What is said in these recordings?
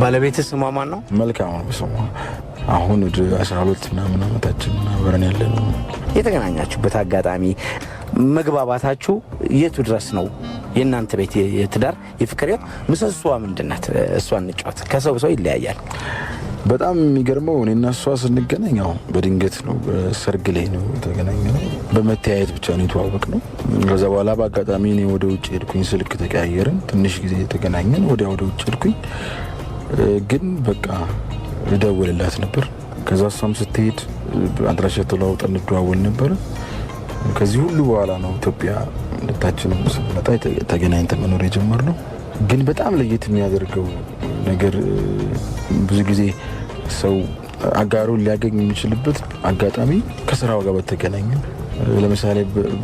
ባለቤት ስሟ ማን ነው? መልካም ነው ስሟ። አሁን ወደ 12 ምናምን አመታችን አብረን ያለነው። የተገናኛችሁበት አጋጣሚ መግባባታችሁ የቱ ድረስ ነው? የእናንተ ቤት የትዳር የፍቅር ህይወት ምሰሶዋ ምንድናት? እሷን እንጫወት። ከሰው ሰው ይለያያል። በጣም የሚገርመው እኔና እሷ ስንገናኝ በድንገት ነው፣ በሰርግ ላይ ነው የተገናኘነው። በመተያየት ብቻ ነው የተዋወቅነው። ከዛ በኋላ በአጋጣሚ እኔ ወደ ውጭ ሄድኩኝ፣ ስልክ ተቀያየርን፣ ትንሽ ጊዜ ተገናኘን፣ ወደ ውጭ ሄድኩኝ። ግን በቃ እደውልላት ነበር። ከዛ እሷም ስትሄድ አድራሻ ተለዋውጠን እንደዋወል ነበር። ከዚህ ሁሉ በኋላ ነው ኢትዮጵያ ሁለታችንም ስንመጣ ተገናኝተን መኖር የጀመርነው። ግን በጣም ለየት የሚያደርገው ነገር ብዙ ጊዜ ሰው አጋሩን ሊያገኝ የሚችልበት አጋጣሚ ከስራው ጋር በተገናኘ። ለምሳሌ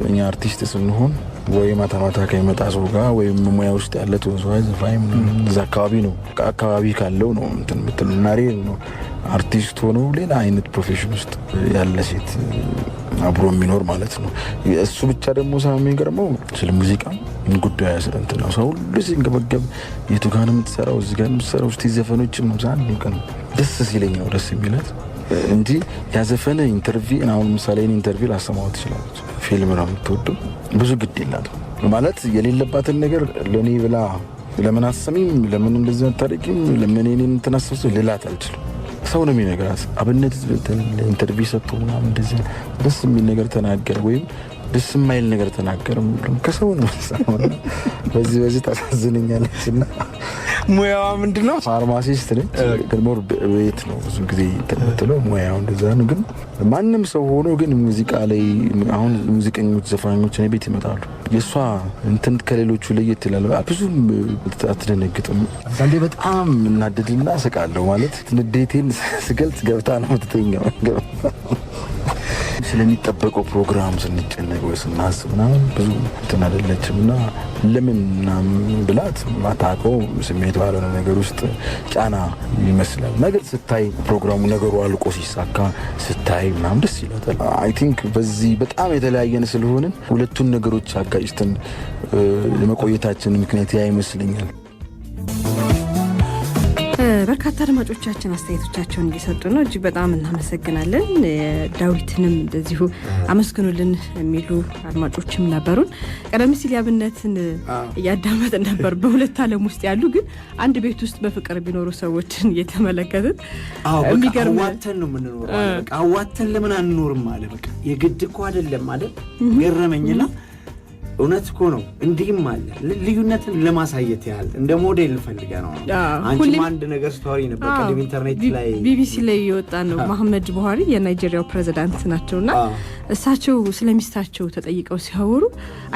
እኛ አርቲስት ስንሆን ወይ ማታ ማታ ከሚመጣ ሰው ጋር ወይም ሙያ ውስጥ ያለ ተወዛዋዥ ዘፋኝ እዛ አካባቢ ነው አካባቢ ካለው ነው እንትን ምትልናሪ ነው አርቲስት ሆኖ ሌላ አይነት ፕሮፌሽን ውስጥ ያለ ሴት አብሮ የሚኖር ማለት ነው። እሱ ብቻ ደግሞ ሳሚ ገርመው ስለ ሙዚቃ ምን ጉዳይ ያስረንት ነው ሰው ሁሉ ሲንገበገብ የቱ ጋር ነው የምትሰራው እዚህ ጋር ነው የምትሰራው እስቲ ዘፈኖችን ነው ዛን ቀን ደስ ሲለኝ ነው ደስ የሚላት እንጂ ያዘፈነ ኢንተርቪው አሁን ምሳሌ ኢንተርቪው ላሰማው ትችላለች። ፊልም ነው የምትወደው ብዙ ግድ የላትም ማለት የሌለባትን ነገር ለኔ ብላ ለምን አሰሚም ለምን እንደዚህ አታረቂም ለምን እኔን ተነስተስ ልላት አልችልም። ሰው ነው የሚነግራት አብነት ኢንተርቪው ሰጥቶ ምናምን እንደዚህ ደስ የሚል ነገር ተናገረ ወይም ደስ የማይል ነገር ተናገረ ከሰው ነው ሳይሆን በዚህ ታሳዝነኛለችና ሙያዋ ምንድነው? ፋርማሲስት ነች። ከሞር ቤት ነው ብዙ ጊዜ ተመትለው ሙያው እንደዛ ነው። ግን ማንም ሰው ሆኖ ግን ሙዚቃ ላይ አሁን ሙዚቀኞች ዘፋኞች ነው ቤት ይመጣሉ። የሷ እንትን ከሌሎቹ ለየት ይላል። ብዙም አትደነግጥም። አንዴ በጣም እናደድና ስቃለሁ ማለት ንዴቴን ስገልጽ ገብታ ነው የምትተኛው። ስለሚጠበቀው ፕሮግራም ስንጨነቅ ወይ ስናስብ ምናምን ብዙ እንትን አይደለችምና ለምን ብላት ማታውቀው ስሜት ባልሆነ ነገር ውስጥ ጫና ይመስላል። ነገር ስታይ ፕሮግራሙ ነገሩ አልቆ ሲሳካ ስታይ ምናምን ደስ ይላታል። አይ ቲንክ በዚህ በጣም የተለያየን ስለሆነ ሁለቱን ነገሮች አጋጭተን ለመቆየታችን ምክንያት ያ ይመስለኛል። በርካታ አድማጮቻችን አስተያየቶቻቸውን እየሰጡ ነው። እጅግ በጣም እናመሰግናለን። ዳዊትንም እንደዚሁ አመስግኑልን የሚሉ አድማጮችም ነበሩን። ቀደም ሲል ያብነትን እያዳመጥን ነበር። በሁለት ዓለም ውስጥ ያሉ ግን አንድ ቤት ውስጥ በፍቅር ቢኖሩ ሰዎችን እየተመለከትን የሚገርም አዋተን ነው የምንኖረው። በቃ አዋተን ለምን አንኖርም አለ። በቃ የግድ እኮ አይደለም ማለት ገረመኝና እውነት እኮ ነው። እንዲህም አለ ልዩነትን ለማሳየት ያህል እንደ ሞዴል ፈልጋ ነው። አንቺም አንድ ነገር ስቶሪ ነበር ቀደም ኢንተርኔት ላይ ቢቢሲ ላይ የወጣ ነው። መሐመድ ቡሃሪ የናይጄሪያው ፕሬዝዳንት ናቸውና እሳቸው ስለሚስታቸው ተጠይቀው ሲያወሩ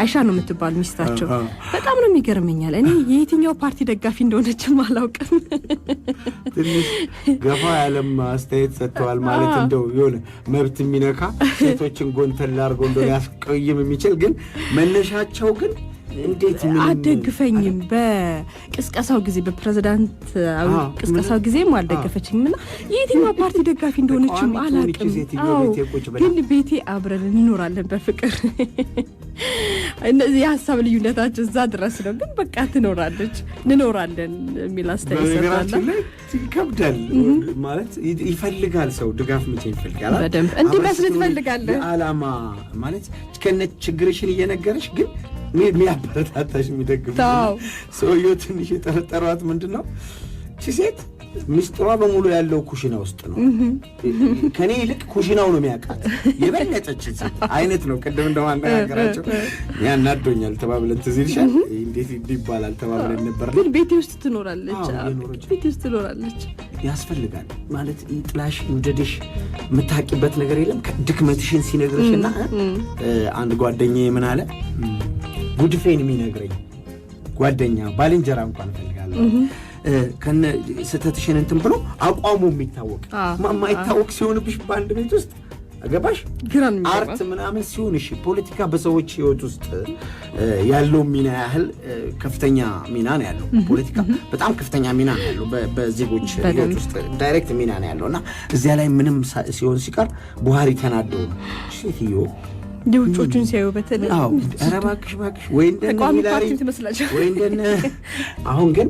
አይሻ ነው የምትባል ሚስታቸው በጣም ነው የሚገርመኛል። እኔ የየትኛው ፓርቲ ደጋፊ እንደሆነችም አላውቅም። ትንሽ ገፋ ያለም አስተያየት ሰጥተዋል ማለት እንደው የሆነ መብት የሚነካ ሴቶችን ጎንተል አድርገው እንደው ያስቀይም የሚችል ግን መነሻቸው ግን እንዴት ምን አደግፈኝም በቅስቀሳው ጊዜ በፕሬዝዳንት ቅስቀሳው ጊዜ ማልደገፈችኝና የትኛው ፓርቲ ደጋፊ እንደሆነችም አላውቅም። ግን ቤቴ አብረን እንኖራለን በፍቅር እነዚህ የሀሳብ ልዩነታችን እዛ ድረስ ነው። ግን በቃ እንኖራለን የሚል አስተያየት ሰጥቷል። ይከብዳል ማለት ይፈልጋል ሰው ድጋፍ መቼ ይፈልጋል በደንብ እንዲመስል ትፈልጋለህ ዓላማ ማለት ከነ ችግርሽን እየነገረሽ ግን የሚያበረታታሽ የሚደግፍ ሰውየው ትንሽ የጠረጠሯት ምንድነው ቺሴት ሚስጥሯ በሙሉ ያለው ኩሽና ውስጥ ነው። ከኔ ይልቅ ኩሽናው ነው የሚያውቃት የበለጠች አይነት ነው። ቀደም እንደማናገራቸው ያናዶኛል ተባብለን ትዝልሻል እንዴት ይባላል ተባብለን ነበር። ግን ቤቴ ውስጥ ትኖራለች ቤቴ ውስጥ ትኖራለች ያስፈልጋል ማለት ይጥላሽ እንደድሽ የምታቂበት ነገር የለም። ድክመትሽን ሲነግርሽና አንድ ጓደኛዬ ምን አለ ጉድፌን የሚነግረኝ ጓደኛ ባልንጀራ እንኳን ፈልጋለሁ ከነ ስተትሽን እንትን ብሎ አቋሙ የሚታወቅ ማይታወቅ ሲሆንብሽ በአንድ ቤት ውስጥ አገባሽ አርት ምናምን ሲሆን እሺ ፖለቲካ በሰዎች ህይወት ውስጥ ያለው ሚና ያህል ከፍተኛ ሚና ነው ያለው። ፖለቲካ በጣም ከፍተኛ ሚና ነው ያለው በዜጎች ህይወት ውስጥ ዳይሬክት ሚና ነው ያለውና እዚያ ላይ ምንም ሲሆን ሲቀር ቡሃሪ ተናደው ሴትዮ ዲውጮቹን ሲያዩ በተለይ አረባክሽ ወይ እንደነ ሚላሪ ወይ እንደነ አሁን ግን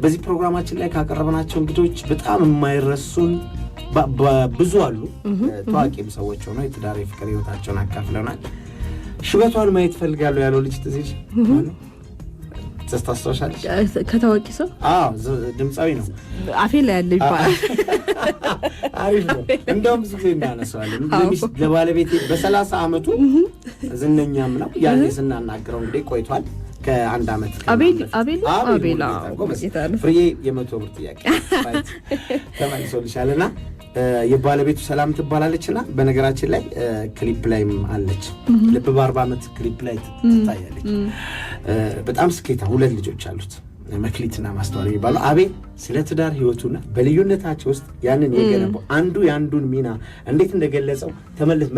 በዚህ ፕሮግራማችን ላይ ካቀረብናቸው እንግዶች በጣም የማይረሱን ብዙ አሉ። ታዋቂም ሰዎች ሆነው የትዳር የፍቅር ህይወታቸውን አካፍለናል። ሽበቷን ማየት ፈልጋለሁ ያለው ልጅ ትዝሽ ተስታውሻለሽ? ከታዋቂ ሰው ድምጻዊ ነው። አፌ ላይ ያለ ይባላል። አሪፍ ነው። እንደውም ብዙ ጊዜ እናነሳዋለን። ለባለቤቴ በ30 ዓመቱ ዝነኛም ነው። ያኔ ስናናግረው እንግዲህ ቆይቷል። ከአንድ ዓመት አቤላ ፍሬዬ የ100 ብር ጥያቄ ተመልሶልሻልና የባለቤቱ ሰላም ትባላለችና በነገራችን ላይ ክሊፕ ላይም አለች። ልብ በ40 ዓመት ክሊፕ ላይ ትታያለች። በጣም ስኬታ 2 ልጆች አሉት፣ መክሊትና ማስተዋል የሚባሉ። አቤል ስለ ትዳር ህይወቱና በልዩነታቸው ውስጥ ያንን የገነባው አንዱ የአንዱን ሚና እንዴት እንደገለጸው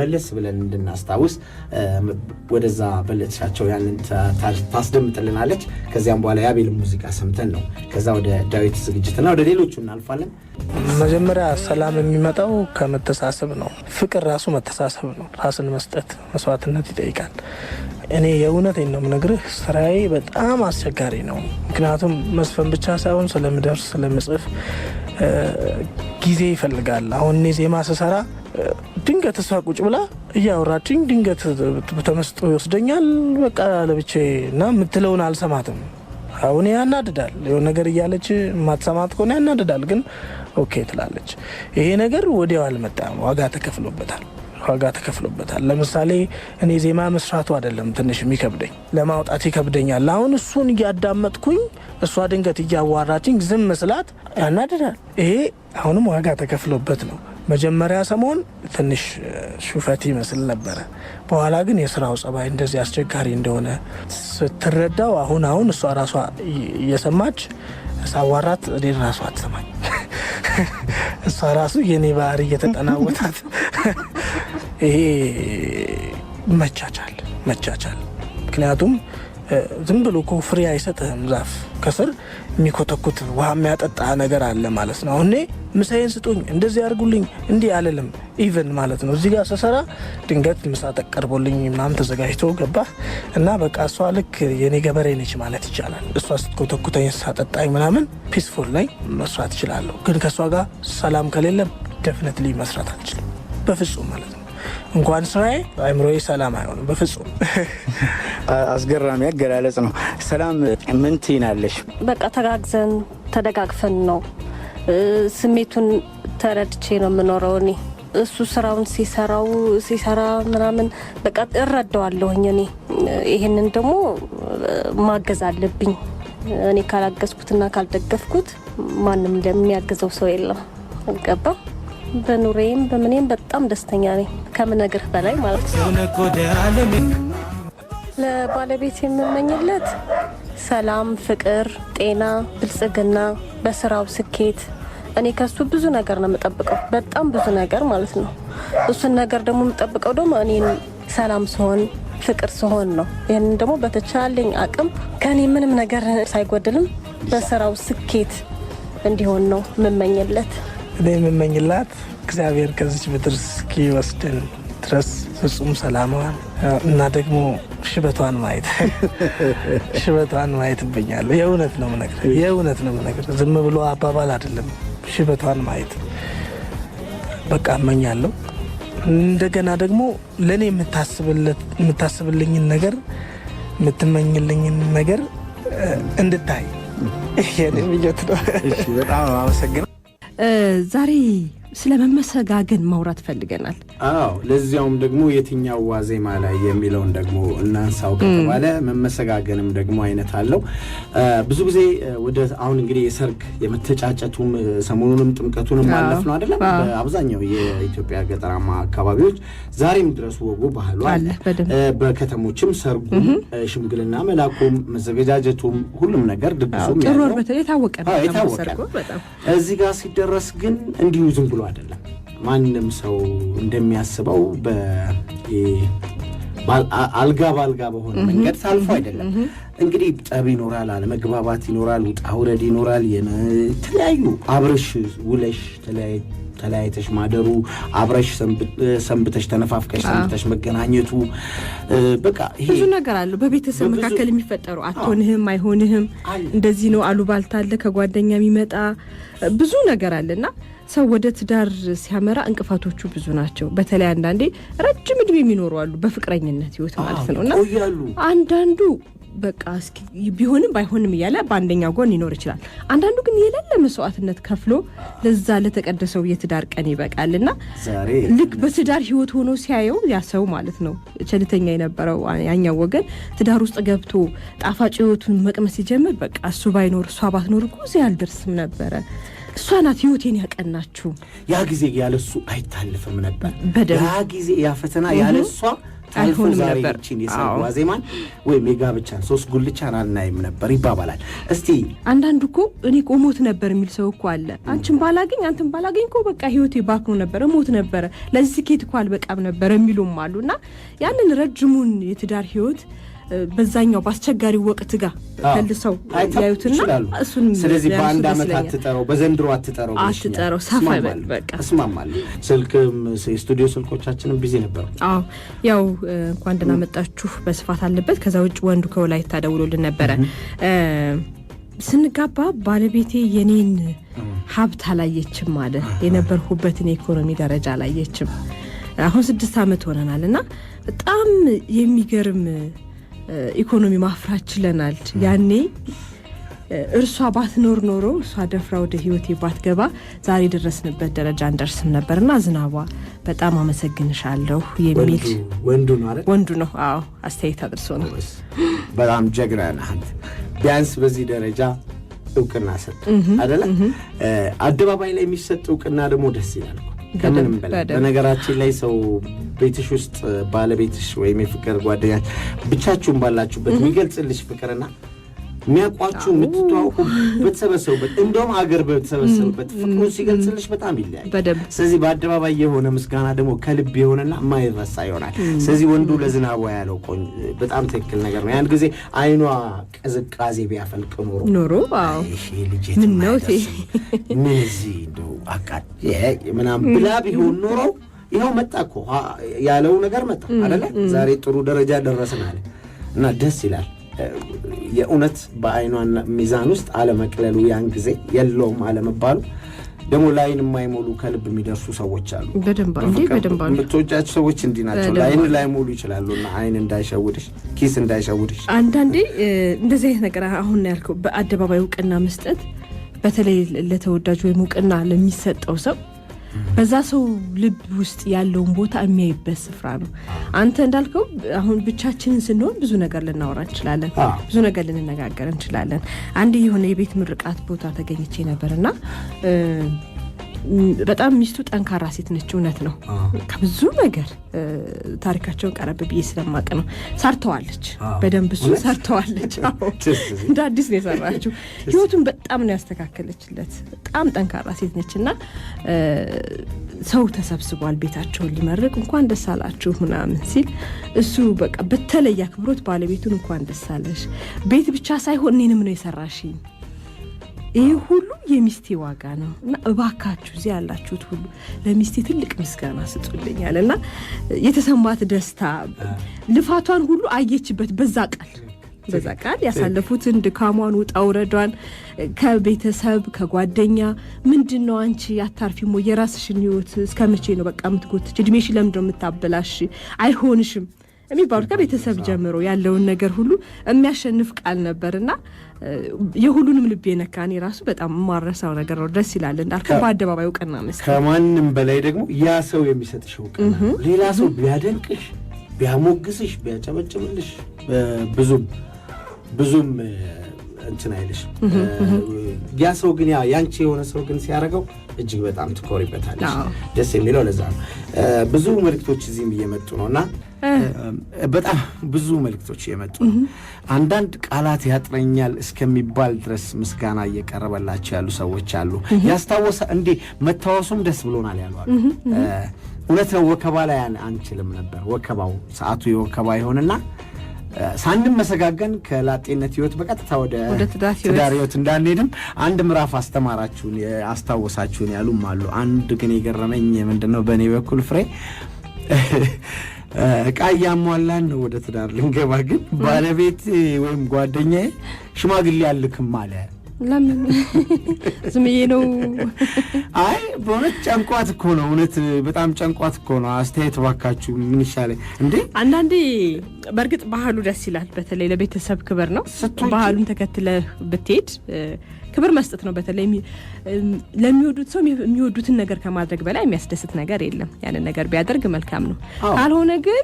መለስ ብለን እንድናስታውስ ወደዛ በለጥሻቸው ያንን ታስደምጥልናለች። ከዚያም በኋላ የአቤልን ሙዚቃ ሰምተን ነው ከዛ ወደ ዳዊት ዝግጅትና ወደ ሌሎቹ እናልፋለን። መጀመሪያ ሰላም የሚመጣው ከመተሳሰብ ነው። ፍቅር ራሱ መተሳሰብ ነው። ራስን መስጠት መስዋዕትነት ይጠይቃል። እኔ የእውነቴን ነው የምነግርህ፣ ስራዬ በጣም አስቸጋሪ ነው። ምክንያቱም መስፈን ብቻ ሳይሆን ስለምደርስ ስለምጽፍ ጊዜ ይፈልጋል። አሁን እኔ ዜማ ስሰራ ድንገት እሷ ቁጭ ብላ እያወራችኝ ድንገት ተመስጦ ይወስደኛል። በቃ ለብቼ እና የምትለውን አልሰማትም። አሁን ያናድዳል። የሆነ ነገር እያለች ማትሰማት ከሆነ ያናድዳል። ግን ኦኬ ትላለች። ይሄ ነገር ወዲያው አልመጣም፣ ዋጋ ተከፍሎበታል። ለምሳሌ እኔ ዜማ መስራቱ አይደለም ትንሽ የሚከብደኝ፣ ለማውጣት ይከብደኛል። አሁን እሱን እያዳመጥኩኝ እሷ ድንገት እያዋራችኝ ዝም መስላት ያናድዳል። ይሄ አሁንም ዋጋ ተከፍሎበት ነው። መጀመሪያ ሰሞን ትንሽ ሹፈት ይመስል ነበረ። በኋላ ግን የስራው ጸባይ እንደዚህ አስቸጋሪ እንደሆነ ስትረዳው አሁን እሷ ራሷ እየሰማች ሳዋራት እኔ ራሷ አትሰማኝ። እሷ ራሱ የኔ ባህሪ እየተጠናወታት ይሄ መቻቻል። ምክንያቱም ዝም ብሎ እኮ ፍሬ አይሰጥህም። ዛፍ ከስር የሚኮተኩት ውሃ የሚያጠጣ ነገር አለ ማለት ነው። አሁን ምሳዬን ስጡኝ፣ እንደዚህ አድርጉልኝ እንዲህ አልልም። ኢቨን ማለት ነው እዚህ ጋር ስሰራ ድንገት ምሳ ተቀርቦልኝ ምናምን ተዘጋጅቶ ገባ እና በቃ እሷ ልክ የኔ ገበሬ ነች ማለት ይቻላል። እሷ ስትኮተኩተኝ ሳጠጣኝ ምናምን ፒስፉል ላይ መስራት እችላለሁ። ግን ከእሷ ጋር ሰላም ከሌለ ደፍነትሊ መስራት አልችልም በፍጹም ማለት ነው። እንኳን ስራዬ አይምሮዬ ሰላም አይሆንም በፍጹም። አስገራሚ አገላለጽ ነው። ሰላም ምን ትይናለሽ? በቃ ተጋግዘን ተደጋግፈን ነው ስሜቱን ተረድቼ ነው የምኖረው። እኔ እሱ ስራውን ሲሰራ ምናምን በቃ እረዳዋለሁኝ። እኔ ይሄንን ደግሞ ማገዝ አለብኝ። እኔ ካላገዝኩትና ካልደገፍኩት ማንም እንደሚያግዘው ሰው የለም። ገባ? በኑሬም በምኔም በጣም ደስተኛ ነኝ ከምነግርህ በላይ ማለት ነው። ለባለቤት የምመኝለት ሰላም፣ ፍቅር፣ ጤና፣ ብልጽግና፣ በስራው ስኬት። እኔ ከሱ ብዙ ነገር ነው የምጠብቀው፣ በጣም ብዙ ነገር ማለት ነው። እሱን ነገር ደግሞ የምጠብቀው ደግሞ እኔን ሰላም ስሆን ፍቅር ስሆን ነው። ይህንን ደግሞ በተቻለኝ አቅም ከእኔ ምንም ነገር ሳይጎድልም በስራው ስኬት እንዲሆን ነው የምመኝለት። እኔ የምመኝላት እግዚአብሔር ከዚች ምድር እስኪወስድን ድረስ ፍጹም ሰላሟን እና ደግሞ ሽበቷን ማየት እመኛለሁ። የእውነት ነው የምነግርህ፣ ዝም ብሎ አባባል አይደለም። ሽበቷን ማየት በቃ እመኛለሁ። እንደገና ደግሞ ለእኔ የምታስብልኝን ነገር የምትመኝልኝን ነገር እንድታይ የኔ ምኞት ነው። በጣም አመሰግናለሁ። ዛሬ ስለ መመሰጋገን ማውራት ፈልገናል። ለዚያውም ደግሞ የትኛው ዋዜማ ላይ የሚለውን ደግሞ እናንሳው ከተባለ መመሰጋገንም ደግሞ አይነት አለው። ብዙ ጊዜ ወደ አሁን እንግዲህ የሰርግ የመተጫጨቱም ሰሞኑንም ጥምቀቱንም ማለፍ ነው አይደለም። በአብዛኛው የኢትዮጵያ ገጠራማ አካባቢዎች ዛሬም ድረስ ወጉ ባህሉ አለ። በከተሞችም ሰርጉም ሽምግልና መላኩም መዘገጃጀቱም ሁሉም ነገር ድግሱም ጥሩር በተለይ ታወቀ ነው ሰርጉ በጣም። እዚህ ጋር ሲደረስ ግን እንዲሁ ዝም ብሎ አይደለም። ማንንም ሰው እንደሚያስበው አልጋ ባልጋ በሆነ መንገድ ታልፎ አይደለም። እንግዲህ ጠብ ይኖራል፣ አለመግባባት ይኖራል፣ ውጣ ውረድ ይኖራል። የተለያዩ አብረሽ ውለሽ ተለያይተሽ ማደሩ፣ አብረሽ ሰንብተሽ ተነፋፍቀሽ ሰንብተሽ መገናኘቱ፣ በቃ ይሄ ብዙ ነገር አለ በቤተሰብ መካከል የሚፈጠሩ አትሆንህም አይሆንህም እንደዚህ ነው አሉባልታ አለ ከጓደኛ የሚመጣ ብዙ ነገር አለና ሰው ወደ ትዳር ሲያመራ እንቅፋቶቹ ብዙ ናቸው። በተለይ አንዳንዴ ረጅም እድሜ የሚኖሩ አሉ በፍቅረኝነት ህይወት ማለት ነውና አንዳንዱ በቃ እስኪ ቢሆንም ባይሆንም እያለ በአንደኛው ጎን ይኖር ይችላል። አንዳንዱ ግን የሌለ መስዋዕትነት ከፍሎ ለዛ ለተቀደሰው የትዳር ቀን ይበቃልና ልክ በትዳር ህይወት ሆኖ ሲያየው ያሰው ማለት ነው ቸልተኛ የነበረው ያኛው ወገን ትዳር ውስጥ ገብቶ ጣፋጭ ህይወቱን መቅመስ ሲጀምር በቃ እሱ ባይኖር እሷ ባትኖር እኮ እዚህ አልደርስም ነበረ እሷ ናት ህይወቴን ያቀናችሁ። ያ ጊዜ ያለሱ አይታለፍም ነበር። ያ ጊዜ ያ ፈተና ያለሷ አይሆንም ነበር። የሰርጓ ዜማን ወይም የጋብቻን 3 ጉልቻን አናይም ነበር ይባባላል። እስቲ አንዳንዱ እኮ እኔ ቆሞት ነበር የሚል ሰው እኮ አለ። አንቺን ባላገኝ አንተን ባላገኝ እኮ በቃ ህይወቴ ባክኖ ነበር ሞት ነበር ለዚህ ስኬት እኮ አልበቃም ነበር የሚሉም አሉና ያንን ረጅሙን የትዳር ህይወት በዛኛው ባስቸጋሪ ወቅት ጋር ተልሰው ያዩትና እሱን ስለዚህ በአንድ አመት አትጠረው በዘንድሮ አትጠረው ሰፋ ይበል በቃ እስማማለሁ። ስልክም ስቱዲዮ ስልኮቻችንም ቢዚ ነበር። ያው እንኳን ደህና መጣችሁ በስፋት አለበት። ከዛ ውጭ ወንዱ ከወላይታ ደውሎልን ነበረ። ስንጋባ ባለቤቴ የኔን ሀብት አላየችም አለ። የነበርኩበትን የኢኮኖሚ ደረጃ አላየችም። አሁን 6 አመት ሆነናልና በጣም የሚገርም ኢኮኖሚ ማፍራት ችለናል። ያኔ እርሷ ባትኖር ኖሮ እሷ ደፍራ ወደ ህይወቴ ባትገባ ዛሬ ደረስንበት ደረጃ እንደርስም ነበርና ዝናቧ በጣም አመሰግንሻለሁ የሚል ወንዱ ነው። አስተያየት አድርሶ ነው። በጣም ጀግና ነህ። ቢያንስ በዚህ ደረጃ እውቅና ሰጥ አይደለ? አደባባይ ላይ የሚሰጥ እውቅና ደግሞ ደስ ይላል። ከምንም በላይ በነገራችን ላይ ሰው ቤትሽ ውስጥ ባለቤትሽ ወይም የፍቅር ጓደኛች ብቻችሁን ባላችሁበት የሚገልጽልሽ ፍቅርና የሚያቋችሁ የምትተዋወቁ በተሰበሰቡበት እንደውም አገር በተሰበሰቡበት ፍቅሩ ሲገልጽልሽ በጣም ይለያል። ስለዚህ በአደባባይ የሆነ ምስጋና ደግሞ ከልብ የሆነና የማይረሳ ይሆናል። ስለዚህ ወንዱ ለዝናቧ ያለው በጣም ትክክል ነገር ነው። ያን ጊዜ አይኗ ቅዝቃዜ ቢያፈልቅ ኖሮ ይሄ ልጅ ምን ነው ምን እዚህ እንደው አቃት ምናምን ብላ ቢሆን ኖሮ ይኸው መጣ እኮ ያለው ነገር መጣ አይደለ? ዛሬ ጥሩ ደረጃ ደረስን አለ እና ደስ ይላል። የእውነት በአይኗና ሚዛን ውስጥ አለመቅለሉ ያን ጊዜ የለውም አለመባሉ ደግሞ ላይን የማይሞሉ ከልብ የሚደርሱ ሰዎች አሉ። በደንብ የምትወጃቸው ሰዎች እንዲህ ናቸው። ላይን ላይሞሉ ይችላሉና አይን እንዳይሸውድሽ ኪስ እንዳይሸውድሽ አንዳንዴ እንደዚህ አይነት ነገር አሁን ያልከው በአደባባይ እውቅና መስጠት በተለይ ለተወዳጅ ወይም እውቅና ለሚሰጠው ሰው በዛ ሰው ልብ ውስጥ ያለውን ቦታ የሚያይበት ስፍራ ነው። አንተ እንዳልከው አሁን ብቻችንን ስንሆን ብዙ ነገር ልናወራ እንችላለን፣ ብዙ ነገር ልንነጋገር እንችላለን። አንድ የሆነ የቤት ምርቃት ቦታ ተገኝቼ ነበርና በጣም ሚስቱ ጠንካራ ሴት ነች። እውነት ነው። ከብዙ ነገር ታሪካቸውን ቀረብ ብዬ ስለማቅ ነው። ሰርተዋለች፣ በደንብ እሱ ሰርተዋለች። እንደ አዲስ ነው የሰራችው። ህይወቱን በጣም ነው ያስተካከለችለት። በጣም ጠንካራ ሴት ነችና ሰው ተሰብስቧል ቤታቸውን ሊመርቅ እንኳን ደስ አላችሁ ምናምን ሲል እሱ በቃ በተለየ አክብሮት ባለቤቱን እንኳን ደስ አለሽ፣ ቤት ብቻ ሳይሆን እኔንም ነው የሰራሽኝ፣ ይሄ ሁሉ የሚስቴ ዋጋ ነው እና እባካችሁ እዚህ ያላችሁት ሁሉ ለሚስቴ ትልቅ ምስጋና ስጡልኛልና የተሰማት ደስታ ልፋቷን ሁሉ አየችበት። በዛ ቃል ያሳለፉትን ድካሟን ውጣ ውረዷን ከቤተሰብ ከጓደኛ ምንድነው አንቺ ያታርፊሞ የራስሽን ህይወት እስከመቼ ነው በቃ የምትጎትች እድሜሽ ለምንድነው የምታበላሽ አይሆንሽም የሚባሉት ከቤተሰብ ጀምሮ ያለውን ነገር ሁሉ የሚያሸንፍ ቃል ነበርና የሁሉንም ልብ የነካኔ ራሱ በጣም ማረሳው ነገር ነው። ደስ ይላል እንዳልከው በአደባባይ እውቅና መስጠት። ከማንም በላይ ደግሞ ያ ሰው የሚሰጥሽ እውቅና ሌላ ሰው ቢያደንቅሽ ቢያሞግስሽ ቢያጨበጭብልሽ ብዙም እንትን አይልሽ። ያ ሰው ግን ያንቺ የሆነ ሰው ግን ሲያደርገው እጅግ በጣም ትኮሪበታለሽ። ደስ የሚለው ለዛ ነው። ብዙ መልክቶች እዚህም እየመጡ ነውና በጣም ብዙ መልክቶች እየመጡ ነው። አንዳንድ ቃላት ያጥረኛል እስከሚባል ድረስ ምስጋና እየቀረበላቸው ያሉ ሰዎች አሉ። ያስታወሰ እንዴ መታወሱም ደስ ብሎናል ያሉ አሉ። እውነት ነው። ወከባ ላይ አንችልም ነበር። ወከባው ሰዓቱ የወከባ ይሆንና ሳንመሰጋገን ከላጤነት ህይወት በቀጥታ ወደ ትዳር ህይወት እንዳንሄድም አንድ ምዕራፍ አስታወሳችሁን ያሉም አሉ። አንድ ግን የገረመኝ ምንድነው በእኔ በኩል ፍሬ ዕቃ እያሟላን ነው ወደ ትዳር ልንገባ፣ ግን ባለቤት ወይም ጓደኛዬ ሽማግሌ አልክም አለ። ለምን ዝምዬ ነው? አይ በእውነት ጨንቋት እኮ ነው። እውነት በጣም ጨንቋት እኮ ነው። አስተያየት ባካችሁ ምን ይሻላል እንዴ? አንዳንዴ በእርግጥ ባህሉ ደስ ይላል። በተለይ ለቤተሰብ ክብር ነው። ባህሉን ተከትለህ ብትሄድ ክብር መስጠት ነው። በተለይ ለሚወዱት ሰው የሚወዱትን ነገር ከማድረግ በላይ የሚያስደስት ነገር የለም። ያንን ነገር ቢያደርግ መልካም ነው። ካልሆነ ግን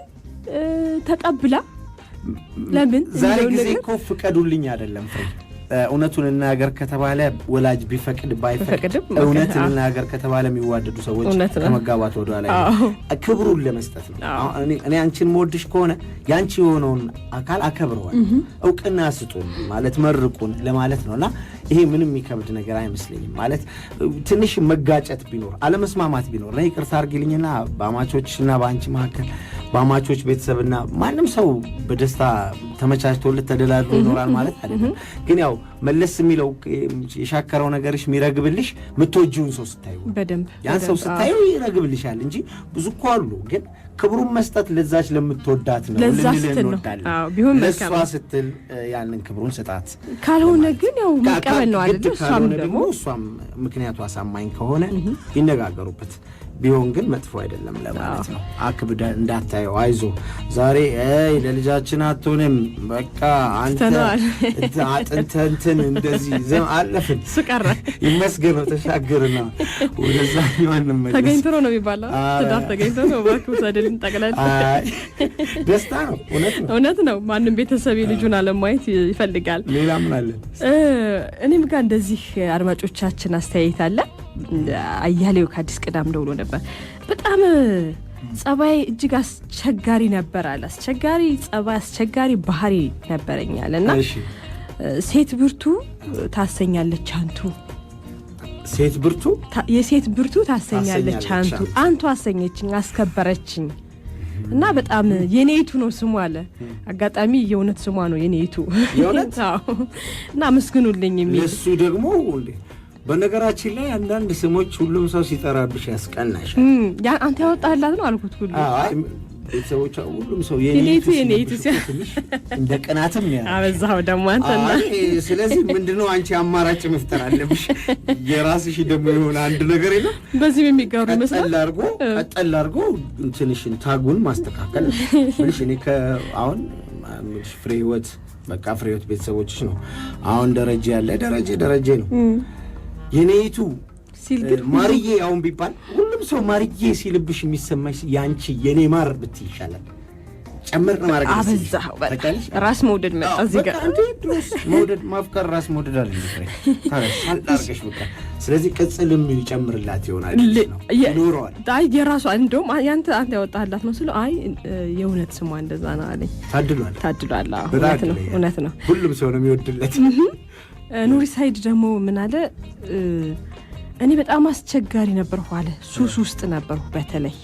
ተቀብላ ለምን ዛሬ ጊዜ እኮ ፍቀዱልኝ አይደለም ፍሬ እውነቱን እናገር ከተባለ ወላጅ ቢፈቅድ ባይፈቅድ እውነቱን እናገር ከተባለ የሚዋደዱ ሰዎች ከመጋባት ወደ ኋላ ክብሩን ለመስጠት ነው። እኔ አንቺን ሞድሽ ከሆነ ያንቺ የሆነውን አካል አከብረዋል። እውቅና ስጡን ማለት መርቁን ለማለት ነውና ይሄ ምንም የሚከብድ ነገር አይመስለኝም። ማለት ትንሽ መጋጨት ቢኖር አለመስማማት ቢኖር ነው ይቅርታ አድርጊልኝና በአማቾችና በአንቺ መካከል በአማቾች ቤተሰብና ማንም ሰው በደስታ ተመቻችቶለት ተደላድሎ ይኖራል ማለት አይደለም። ግን ያው መለስ የሚለው የሻከረው ነገርሽ የሚረግብልሽ ምትወጂውን ሰው ስታዩ በደንብ ያን ሰው ስታዩ ይረግብልሻል እንጂ ብዙ እኮ አሉ። ግን ክብሩን መስጠት ለዛች ለምትወዳት ነው ለምንልንወዳለን። ቢሆን ለሷ ስትል ያንን ክብሩን ስጣት። ካልሆነ ግን ያው መቀበል ነው አይደል? እሷም ምክንያቱ አሳማኝ ከሆነ ይነጋገሩበት። ቢሆን ግን መጥፎ አይደለም ለማለት ነው። አክብደ እንዳታየው አይዞ ዛሬ ለልጃችን አትሆንም በቃ አንተ አጥንተን እንደዚህ ዘም አለፍን ስቀረ ይመስገን ተሻገርና ወደዛ ማንም ማለት ተገኝቶ ነው የሚባለው። ትዳር ተገኝቶ ነው ባክው ሰደልን ጠቅላላ ደስታ ነው። እውነት ነው። ማንም ቤተሰብ ልጁን አለማየት ይፈልጋል። ሌላ ምን አለ? እኔም ጋር እንደዚህ አድማጮቻችን አስተያየት አለ። አያሌው ከአዲስ ቅዳም ደውሎ ነበር። በጣም ጸባይ እጅግ አስቸጋሪ ነበር አለ። አስቸጋሪ ጸባይ አስቸጋሪ ባህሪ ነበረኛልና ሴት ብርቱ ታሰኛለች አንቱ። ሴት ብርቱ የሴት ብርቱ ታሰኛለች አንቱ አሰኘችኝ አስከበረችኝ እና በጣም የኔይቱ ነው ስሙ አለ። አጋጣሚ የእውነት ስሟ ነው የኔይቱ የእውነት እና መስግኑልኝ የሚል እሱ ደግሞ በነገራችን ላይ አንዳንድ ስሞች ሁሉም ሰው ሲጠራብሽ ያስቀናሻል። አንተ ያወጣህላት ነው አልኩት ሁሉ አይ ቤተሰቦቿ ሁሉም ሰው የኔይቱ እንደ ቀናትም ነው አበዛው ደግሞ አንተና። ስለዚህ ምንድነው አንቺ አማራጭ መፍጠር አለብሽ። የራስሽ ደግሞ የሆነ አንድ ነገር የለም በዚህ የሚጋሩ መስራት ቀጠል አድርጎ እንትንሽን ታጉን ማስተካከል ብልሽ እኔ አሁን ፍሬ ህይወት በቃ ፍሬ ህይወት ቤተሰቦችሽ ነው። አሁን ደረጃ ያለ ደረጃ ነው የኔይቱ ሲልግር ማርዬ አሁን ቢባል ሁሉም ሰው ማርዬ ሲልብሽ የሚሰማሽ ያንቺ የኔ ማር ብትይ ይሻላል። ጨምር ነው ማረግ አበዛው ራስ መውደድ መጣ እዚህ ጋር መውደድ ማፍቀር ራስ መውደድ አለ ታረሳልጣርገሽ በቃ። ስለዚህ ቅጽልም ይጨምርላት ይሆናል ነው ይኖረዋል። አይ የራሱ እንደውም አንተ ያወጣህላት ነው ስለ አይ የእውነት ስሟ እንደዛ ነው አለኝ። ታድሏል። እውነት ነው። ሁሉም ሰው ነው የሚወድለት። ኑሪ ሳይድ ደግሞ ምን አለ? እኔ በጣም አስቸጋሪ ነበርኩ አለ። ሱስ ውስጥ ነበርኩ በተለይ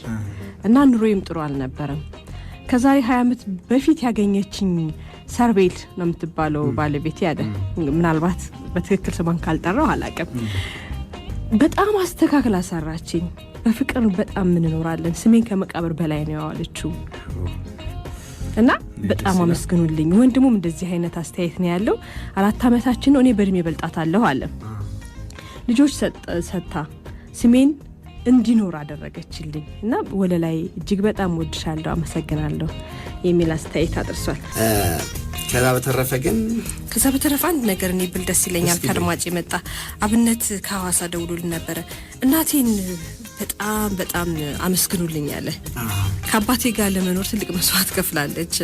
እና ኑሮዬም ጥሩ አልነበረም። ከዛሬ 20 ዓመት በፊት ያገኘችኝ ሰርቤል ነው የምትባለው ባለቤቴ ያለ ምናልባት በትክክል ስሟን ካልጠራው አላውቅም። በጣም አስተካክላ ሰራችኝ። በፍቅር በጣም ምን እንኖራለን። ስሜን ከመቃብር በላይ ነው ያዋለችው እና በጣም አመስግኑልኝ። ወንድሙም እንደዚህ አይነት አስተያየት ነው ያለው። 4 ዓመታችን ነው። እኔ በእድሜ በልጣታለሁ አለ። ልጆች ሰጣ ስሜን እንዲኖር አደረገችልኝ እና ወለላይ እጅግ በጣም ወድሻለሁ አመሰግናለሁ የሚል አስተያየት አድርሷል። ከዛ በተረፈ አንድ ነገር እኔ ብል ደስ ይለኛል። ከአድማጭ የመጣ አብነት ከሐዋሳ ደውሎልን ነበረ። እናቴን በጣም አመስግኑልኝ አለ። ከአባቴ ጋር ለመኖር ትልቅ መስዋዕት ከፍላለች።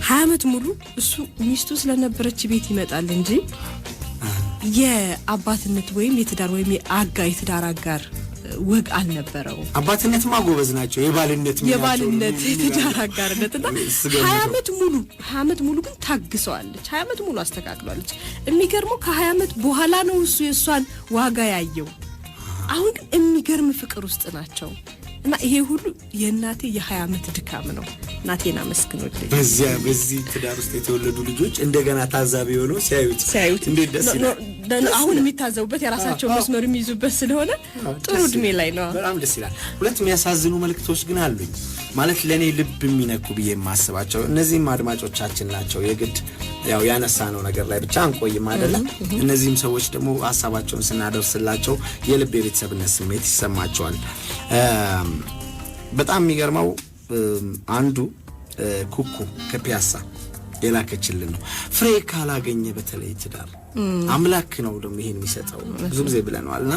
20 ዓመት ሙሉ እሱ ሚስቱ ስለነበረች ቤት ይመጣል እንጂ የአባትነት ወይም የትዳር ወይም የትዳር አጋር ወግ አልነበረው። አባትነትማ ጎበዝ ናቸው። የባልነት የትዳር አጋርነትና 20 ዓመት ሙሉ ግን ታግሰዋለች። 20 ዓመት ሙሉ አስተካክሏለች። የሚገርመው ከ20 ዓመት በኋላ ነው እሱ የሷን ዋጋ ያየው። አሁን ግን የሚገርም ፍቅር ውስጥ ናቸው እና ይሄ ሁሉ የእናቴ የ20 ዓመት ድካም ነው። ናቴን አመስግኑልኝ። በዚህ ትዳር ውስጥ የተወለዱ ልጆች እንደገና ታዛቢ ሆነው ሲያዩት እንዴት ደስ ይላል። አሁን የሚታዘቡበት የራሳቸው መስመር የሚይዙበት ስለሆነ ጥሩ እድሜ ላይ ነው። በጣም ደስ ይላል። ሁለት የሚያሳዝኑ መልክቶች ግን አሉኝ ማለት ለኔ ልብ የሚነኩ ብዬ የማስባቸው እነዚህም አድማጮቻችን ናቸው። የግድ ያው ያነሳነው ነገር ላይ ብቻ አንቆይም አይደለም። እነዚህም ሰዎች ደግሞ ሀሳባቸውን ስናደርስላቸው የልብ የቤተሰብነት ስሜት ይሰማቸዋል። በጣም የሚገርመው አንዱ ኩኩ ከፒያሳ የላከችልን ነው። ፍሬ ካላገኘ በተለይ ትዳር አምላክ ነው ደግሞ ይሄን የሚሰጠው ብዙ ጊዜ ብለናልና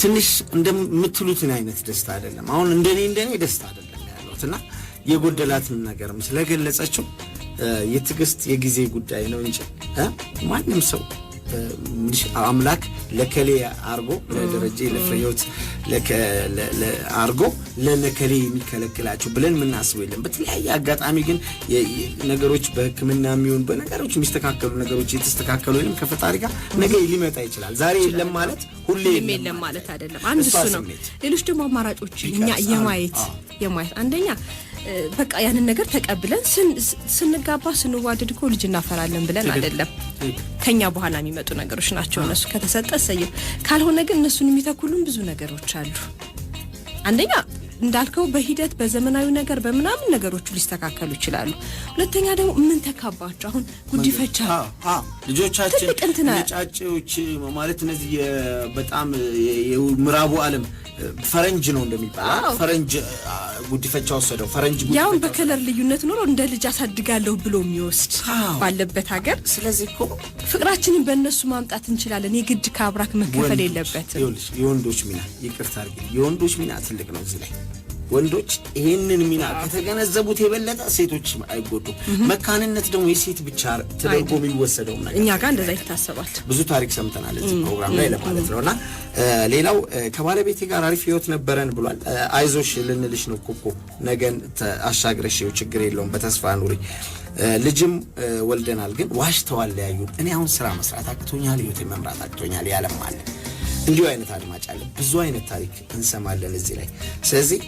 ትንሽ እንደምትሉትን አይነት ደስታ አይደለም። አሁን እንደኔ ደስታ አይደለም ያለውትና የጎደላትን ነገርም ስለገለጸችው የትግስት የጊዜ ጉዳይ ነው እንጂ ማንም ሰው አምላክ ለከሌ አርጎ ለደረጀ ለፍሬዮት አርጎ ለነከሌ የሚከለክላቸው ብለን ምናስበው የለም። በተለያየ አጋጣሚ ግን ነገሮች በሕክምና የሚሆን በነገሮች የሚስተካከሉ ነገሮች የተስተካከሉ ወይንም ከፈጣሪ ጋር ነገ ሊመጣ ይችላል። ዛሬ የለም ማለት ሁሌ የለም ማለት አይደለም። አንድ እሱ ነው። ሌሎች ደግሞ አማራጮች እኛ የማየት አንደኛ በቃ ያንን ነገር ተቀብለን ስንጋባ ስንዋደድ እኮ ልጅ እናፈራለን ብለን አይደለም። ከኛ በኋላ የሚመጡ ነገሮች ናቸው። እነሱ ከተሰጠ ሰየው ካልሆነ ግን እነሱን የሚተኩሉን ብዙ ነገሮች አሉ። አንደኛ እንዳልከው በሂደት በዘመናዊ ነገር በመናምን ነገሮቹ ሊስተካከሉ ይችላሉ። ሁለተኛ ደግሞ ምን ተካባቸው አሁን ጉዲፈቻ ልጆቻችን ነጫጭዎች ማለት እነዚህ በጣም የምዕራቡ ዓለም ፈረንጅ ነው እንደሚባለው ፈረንጅ ጉዲፈቻ ወሰደው ፈረንጅ ጉዲፈቻ ያው በከለር ልዩነት ኖሮ እንደ ልጅ አሳድጋለሁ ብሎ የሚወስድ ባለበት ሀገር ስለዚህ እኮ ፍቅራችንን በእነሱ ማምጣት እንችላለን። የግድ ካብራክ መከፈል የለበትም። የወንዶች ሚና ይቅርታ አድርጉ፣ የወንዶች ሚና ትልቅ ነው እዚህ ላይ። ወንዶች ይሄንን ሚና ከተገነዘቡት የበለጠ ሴቶች አይጎዱም። መካንነት ደግሞ የሴት ብቻ ተደርጎ የሚወሰደው ነገር እኛ ጋር እንደዛ ይታሰባል። ብዙ ታሪክ ሰምተናል እዚህ ፕሮግራም ላይ ለማለት ነውና ሌላው ከባለቤቴ ጋር አሪፍ ህይወት ነበረን ብሏል። አይዞሽ ልንልሽ ነው ኩኩ፣ ነገን አሻግረሽው ችግር የለውም በተስፋ ኑሪ። ልጅም ወልደናል ግን ዋሽተዋል ያዩን። እኔ አሁን ስራ መስራት አቅቶኛል፣ ህይወቴን መምራት አቅቶኛል ያለም አለ። እንዲሁ አይነት አድማጭ አለ። ብዙ አይነት ታሪክ እንሰማለን እዚህ ላይ። ስለዚህ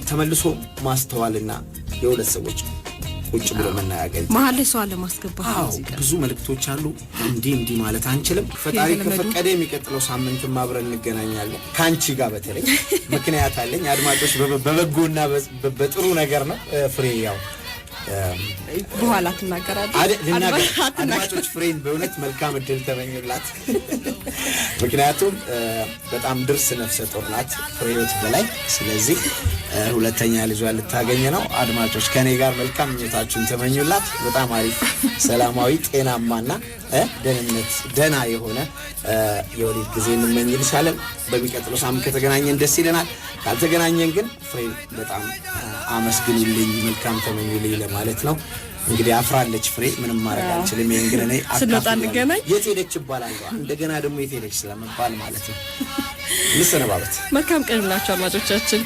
ተመልሶ ማስተዋልና የሁለት ሰዎች ቁጭ ብሎ መናገር መሀል ላይ ሰው አለ ማስገባት እዚህ ጋር ብዙ መልእክቶች አሉ። እንዲህ ማለት አንችልም። ፈጣሪ ከፈቀደ የሚቀጥለው ሳምንትም አብረን እንገናኛለን ካንቺ ጋር በተለይ ምክንያት አለኝ። አድማጮች በበጎና በጥሩ ነገር ነው ፍሬ ያው በኋላ ተናገራለች። አድማጮች ፍሬን በእውነት መልካም እድል ተመኙላት። ምክንያቱም በጣም ድርስ ነፍሰ ጡር ናት ፍሬዎት በላይ። ስለዚህ ሁለተኛ ልጇ ልታገኝ ነው። አድማጮች ከኔ ጋር መልካም ምኞታችሁን ተመኙላት። በጣም አሪፍ ሰላማዊ ጤናማና ደህና የሆነ የወሊድ ጊዜ እንመኝልሻለን። በሚቀጥለው ሳምንት ከተገናኘን ደስ ይለናል። ካልተገናኘን ግን ፍሬ በጣም አመስግኑልኝ፣ መልካም ተመኙልኝ ለማለት ነው። እንግዲህ አፍራለች ፍሬ፣ ምንም ማድረግ አልችልም። ይሄን ግን እኔ ስንወጣ እንገናኝ። የት ሄደች ይባላል እንደገና ደግሞ የት ሄደች ስለመባል ማለት ነው። እንሰነባበት። መልካም ቀን ብላችሁ አድማጮቻችን